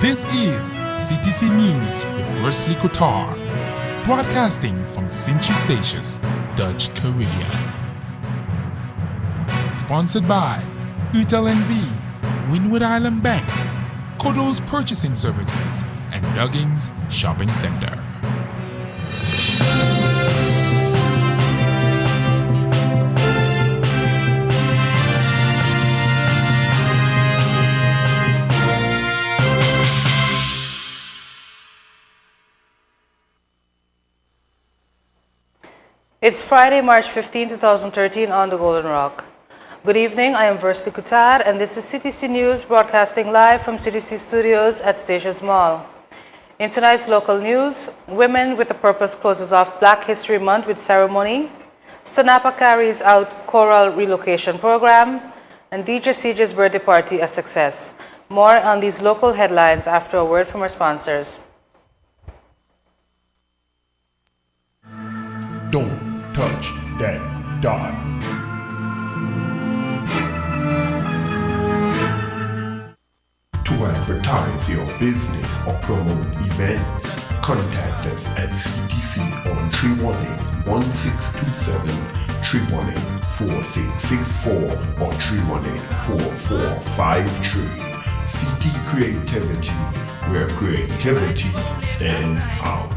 This is CTC News with Wesley Kotar, broadcasting from Sint-Eustatius, Dutch Caribbean. Sponsored by UTLNV, Windward Island Bank, Kodo's Purchasing Services, and Duggins Shopping Center. It's Friday, March 15, 2013 on the Golden Rock. Good evening, I am Wesley Kotar and this is CTC News broadcasting live from CTC Studios at Statius Mall. In tonight's local news, Women with a Purpose closes off Black History Month with ceremony, Stanapa carries out choral relocation program, and DJ CJ's birthday party a success. More on these local headlines after a word from our sponsors. Don't touch that dot. To advertise your business or promote events, contact us at CTC on 318-1627, 318-4664, or 318-4453. CT Creativity, where creativity stands out.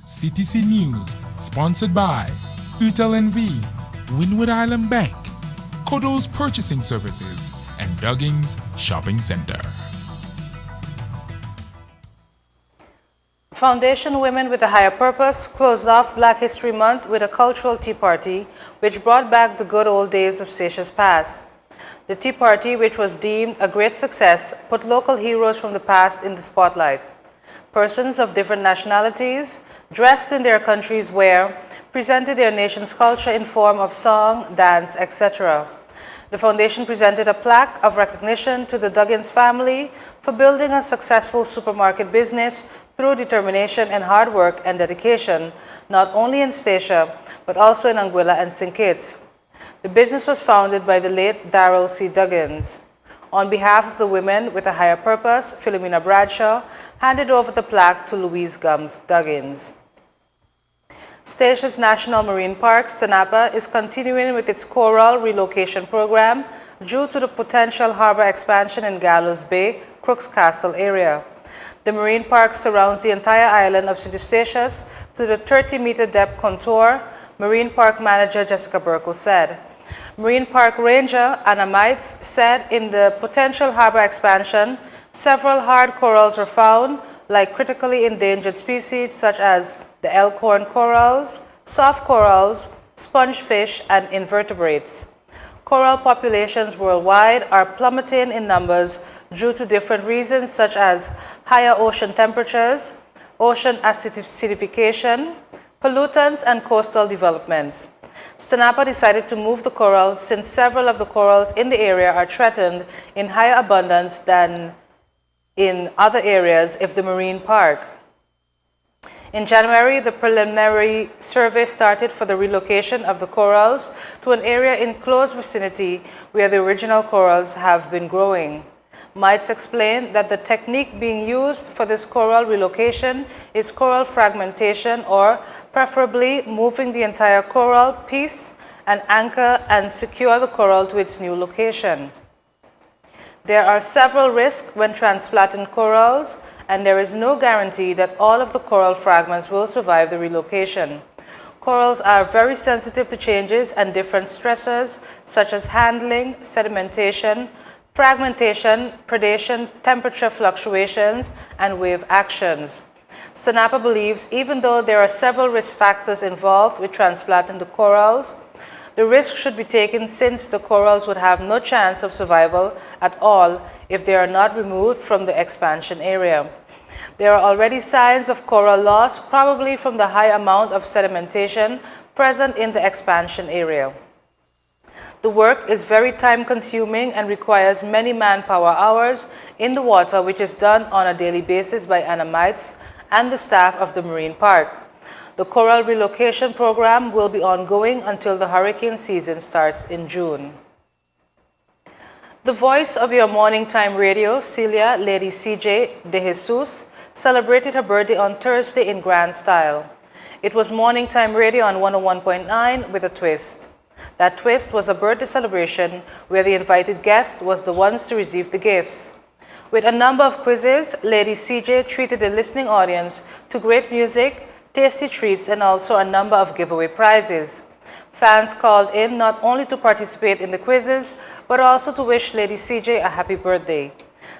CTC News, sponsored by UTLNV, Windward Island Bank, Kodo's Purchasing Services, and Duggins Shopping Center. Foundation Women with a Higher Purpose closed off Black History Month with a cultural tea party which brought back the good old days of Statius past. The tea party, which was deemed a great success, put local heroes from the past in the spotlight. Persons of different nationalities, dressed in their country's wear, presented their nation's culture in form of song, dance, etc. The foundation presented a plaque of recognition to the Duggins family for building a successful supermarket business through determination and hard work and dedication, not only in Statia, but also in Anguilla and St. Kitts. The business was founded by the late Darrell C. Duggins. On behalf of the Women with a Higher Purpose, Philomena Bradshaw handed over the plaque to Louise Gums Duggins. Statius National Marine Park, Stanapa, is continuing with its coral relocation program due to the potential harbor expansion in Gallows Bay, Crooks Castle area. The marine park surrounds the entire island of Sint-Eustatius to the 30-meter depth contour, Marine Park Manager Jessica Burkle said. Marine Park Ranger Anna Mites said in the potential harbor expansion, several hard corals were found, like critically endangered species such as the elkhorn corals, soft corals, spongefish, and invertebrates. Coral populations worldwide are plummeting in numbers due to different reasons such as higher ocean temperatures, ocean acidification, pollutants, and coastal developments. Stanapa decided to move the corals since several of the corals in the area are threatened in higher abundance than in other areas of the marine park. In January, the preliminary survey started for the relocation of the corals to an area in close vicinity where the original corals have been growing. Mites explained that the technique being used for this coral relocation is coral fragmentation, or preferably moving the entire coral piece and anchor and secure the coral to its new location. There are several risks when transplanting corals, and there is no guarantee that all of the coral fragments will survive the relocation. Corals are very sensitive to changes and different stressors such as handling, sedimentation, fragmentation, predation, temperature fluctuations, and wave actions. Sanapa believes even though there are several risk factors involved with transplanting the corals, the risk should be taken since the corals would have no chance of survival at all if they are not removed from the expansion area. There are already signs of coral loss, probably from the high amount of sedimentation present in the expansion area. The work is very time-consuming and requires many manpower hours in the water, which is done on a daily basis by Mites and the staff of the marine park. The coral relocation program will be ongoing until the hurricane season starts in June. The voice of your morning time radio, Celia Lady CJ De Jesus, celebrated her birthday on Thursday in grand style. It was morning time radio on 101.9 with a twist. That twist was a birthday celebration where the invited guest was the ones to receive the gifts. With a number of quizzes, Lady CJ treated the listening audience to great music, tasty treats, and also a number of giveaway prizes. Fans called in not only to participate in the quizzes, but also to wish Lady CJ a happy birthday.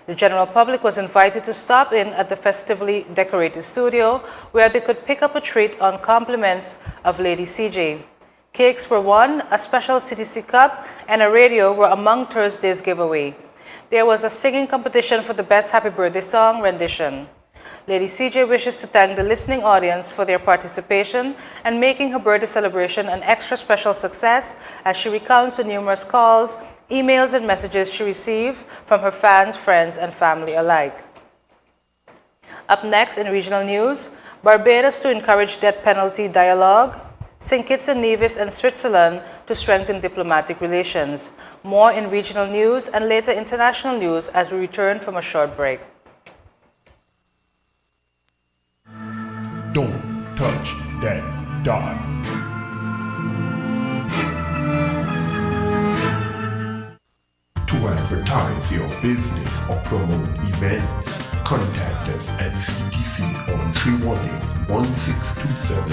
The general public was invited to stop in at the festively decorated studio where they could pick up a treat on compliments of Lady CJ. Cakes were won, a special CTC cup, and a radio were among Thursday's giveaway. There was a singing competition for the best happy birthday song rendition. Lady CJ wishes to thank the listening audience for their participation and making her birthday celebration an extra special success as she recounts the numerous calls, emails, and messages she received from her fans, friends, and family alike. Up next in regional news, Barbados to encourage death penalty dialogue, St. Kitts and Nevis and Switzerland to strengthen diplomatic relations. More in regional news and later international news as we return from a short break. Don't touch that dot. To advertise your business or promote events, contact us at CTC on 318-1627,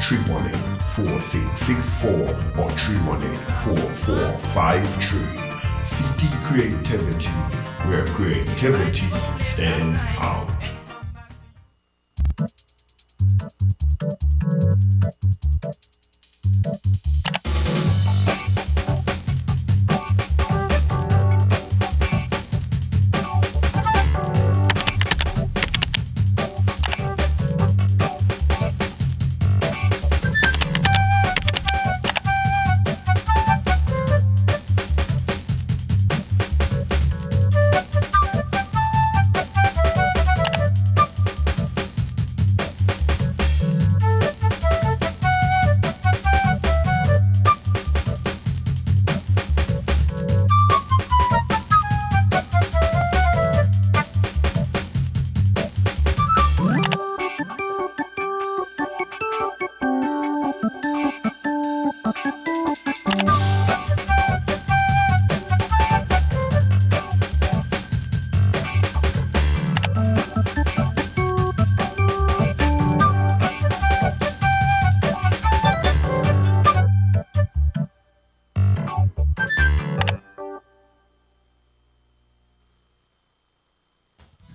318-4664, or 318-4453. CT Creativity, where creativity stands out.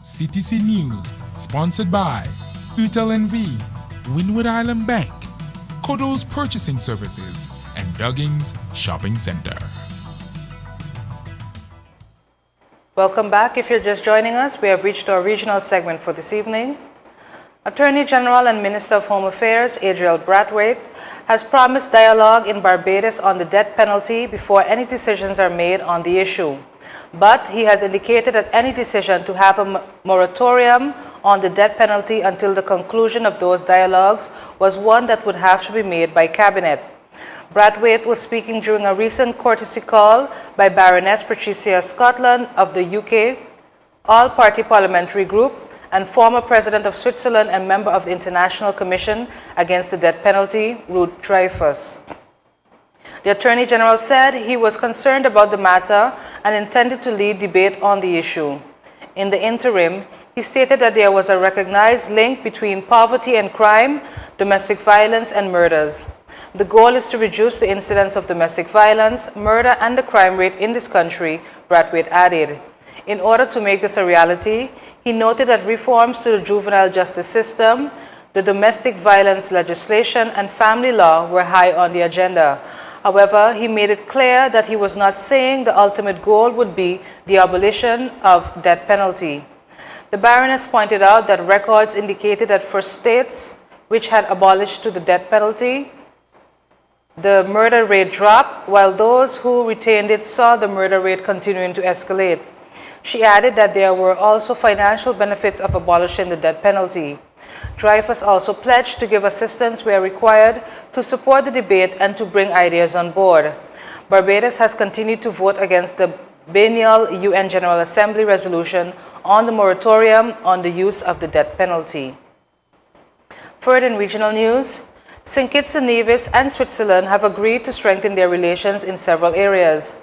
CTC News, sponsored by UTLNV, Windward Island Bank, Kodo's Purchasing Services, and Duggins Shopping Center. Welcome back. If you're just joining us, we have reached our regional segment for this evening. Attorney General and Minister of Home Affairs, Adriel Brathwaite, has promised dialogue in Barbados on the death penalty before any decisions are made on the issue. But he has indicated that any decision to have a moratorium on the death penalty until the conclusion of those dialogues was one that would have to be made by Cabinet. Brathwaite was speaking during a recent courtesy call by Baroness Patricia Scotland of the UK all-party parliamentary group, and former President of Switzerland and member of the International Commission Against the Death Penalty, Ruth Dreyfus. The Attorney General said he was concerned about the matter and intended to lead debate on the issue. In the interim, he stated that there was a recognized link between poverty and crime, domestic violence, and murders. The goal is to reduce the incidence of domestic violence, murder, and the crime rate in this country, Brathwaite added. In order to make this a reality, he noted that reforms to the juvenile justice system, the domestic violence legislation, and family law were high on the agenda. However, he made it clear that he was not saying the ultimate goal would be the abolition of death penalty. The Baroness pointed out that records indicated that for states which had abolished the death penalty, the murder rate dropped, while those who retained it saw the murder rate continuing to escalate. She added that there were also financial benefits of abolishing the death penalty. Dreyfus also pledged to give assistance where required to support the debate and to bring ideas on board. Barbados has continued to vote against the biennial UN General Assembly resolution on the moratorium on the use of the death penalty. Further in regional news, St. Kitts and Nevis and Switzerland have agreed to strengthen their relations in several areas.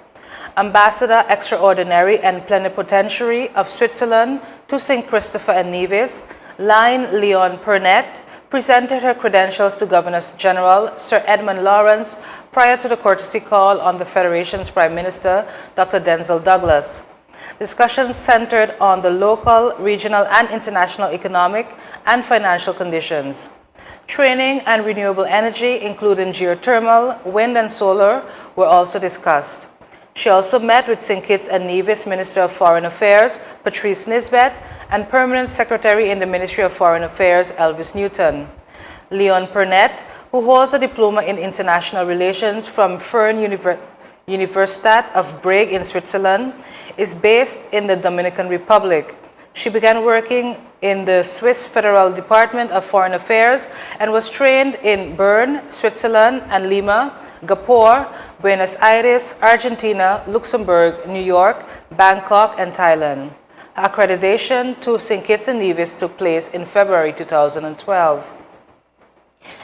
Ambassador Extraordinary and Plenipotentiary of Switzerland to St. Christopher and Nevis, Line Leon Pernette, presented her credentials to Governor-General Sir Edmund Lawrence prior to the courtesy call on the Federation's Prime Minister, Dr. Denzel Douglas. Discussions centered on the local, regional, and international economic and financial conditions. Training and renewable energy, including geothermal, wind, and solar, were also discussed. She also met with St. Kitts and Nevis Minister of Foreign Affairs, Patrice Nisbet, and Permanent Secretary in the Ministry of Foreign Affairs, Elvis Newton. Leon Pernette, who holds a diploma in international relations from Fern Universitat of Brugge in Switzerland, is based in the Dominican Republic. She began working in the Swiss Federal Department of Foreign Affairs and was trained in Bern, Switzerland, and Lima, Gapore, Buenos Aires, Argentina, Luxembourg, New York, Bangkok, and Thailand. Her accreditation to St. Kitts and Nevis took place in February 2012.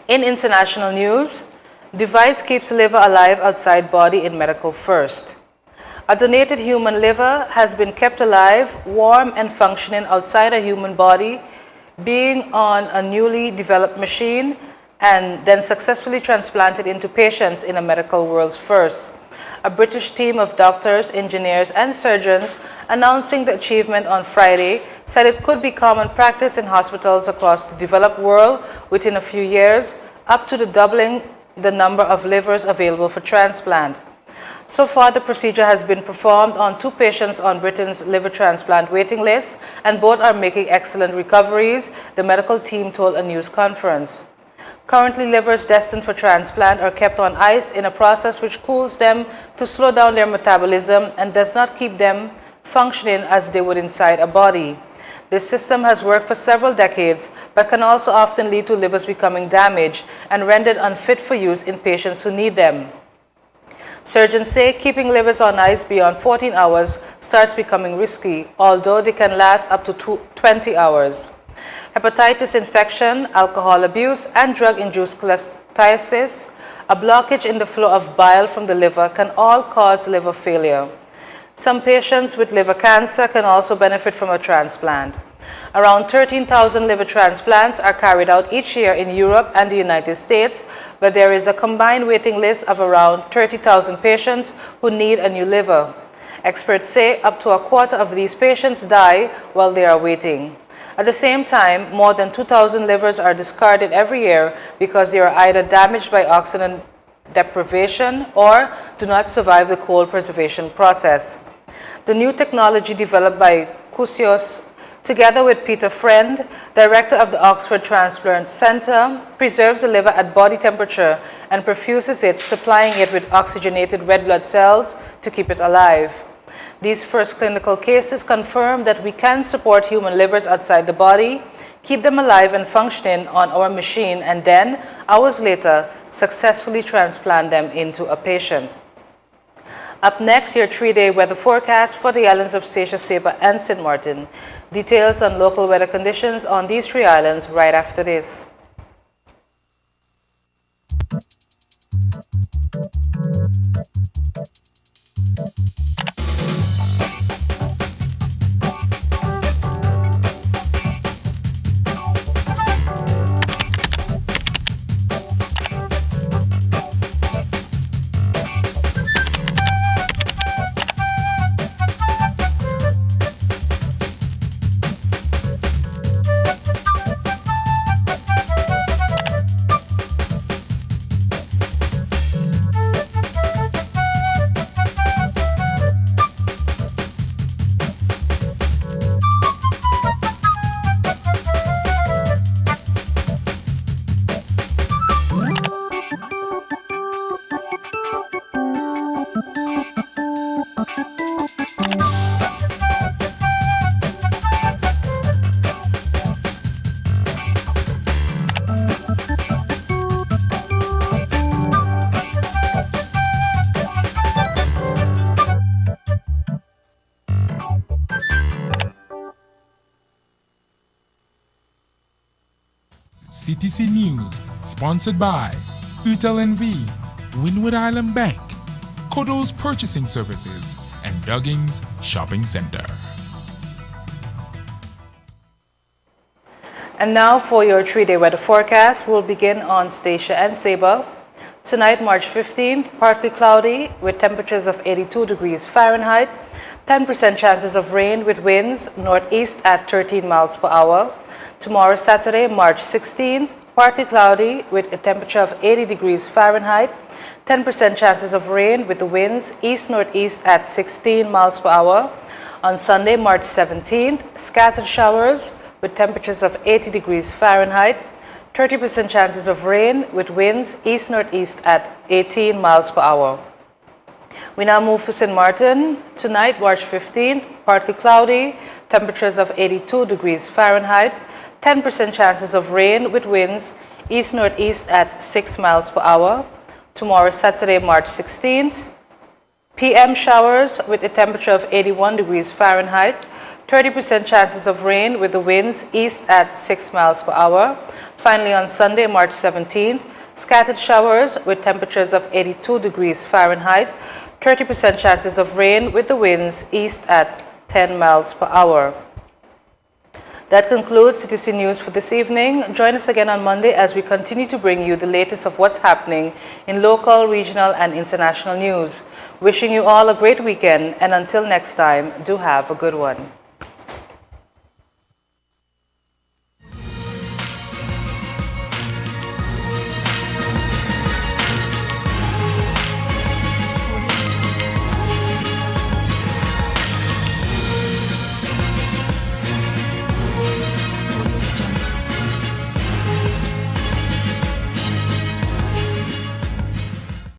In international news, device keeps liver alive outside body in medical first. A donated human liver has been kept alive, warm, and functioning outside a human body, being on a newly developed machine, and then successfully transplanted into patients in a medical world's first. A British team of doctors, engineers, and surgeons announcing the achievement on Friday said it could be common practice in hospitals across the developed world within a few years, up to the doubling the number of livers available for transplant. So far, the procedure has been performed on 2 patients on Britain's liver transplant waiting list, and both are making excellent recoveries, the medical team told a news conference. Currently, livers destined for transplant are kept on ice in a process which cools them to slow down their metabolism and does not keep them functioning as they would inside a body. This system has worked for several decades, but can also often lead to livers becoming damaged and rendered unfit for use in patients who need them. Surgeons say keeping livers on ice beyond 14 hours starts becoming risky, although they can last up to 20 hours. Hepatitis infection, alcohol abuse, and drug-induced cholestasis, a blockage in the flow of bile from the liver, can all cause liver failure. Some patients with liver cancer can also benefit from a transplant. Around 13,000 liver transplants are carried out each year in Europe and the United States, but there is a combined waiting list of around 30,000 patients who need a new liver. Experts say up to a quarter of these patients die while they are waiting. At the same time, more than 2,000 livers are discarded every year because they are either damaged by oxygen deprivation or do not survive the cold preservation process. The new technology developed by Cusios, together with Peter Friend, director of the Oxford Transplant Center, preserves the liver at body temperature and perfuses it, supplying it with oxygenated red blood cells to keep it alive. These first clinical cases confirm that we can support human livers outside the body, keep them alive and functioning on our machine, and then, hours later, successfully transplant them into a patient. Up next, your 3-day weather forecast for the islands of Statia, Saba, and St. Martin. Details on local weather conditions on these 3 islands right after this. CTC News, sponsored by UTLNV, Windward Island Bank, Kodo's Purchasing Services, and Duggins Shopping Center. And now for your 3-day weather forecast. We'll begin on Statia and Saba. Tonight, March 15th, partly cloudy with temperatures of 82 degrees Fahrenheit, 10% chances of rain with winds northeast at 13 miles per hour. Tomorrow, Saturday, March 16th, partly cloudy with a temperature of 80 degrees Fahrenheit, 10% chances of rain with the winds east-northeast at 16 miles per hour. On Sunday, March 17th, scattered showers with temperatures of 80 degrees Fahrenheit, 30% chances of rain with winds east-northeast at 18 miles per hour. We now move to St. Martin. Tonight, March 15th, partly cloudy, temperatures of 82 degrees Fahrenheit, 10% chances of rain with winds east-northeast at 6 miles per hour. Tomorrow, Saturday, March 16th, PM showers with a temperature of 81 degrees Fahrenheit, 30% chances of rain with the winds east at 6 miles per hour. Finally, on Sunday, March 17th, scattered showers with temperatures of 82 degrees Fahrenheit, 30% chances of rain with the winds east at 10 miles per hour. That concludes CTC News for this evening. Join us again on Monday as we continue to bring you the latest of what's happening in local, regional, and international news. Wishing you all a great weekend, and until next time, do have a good one.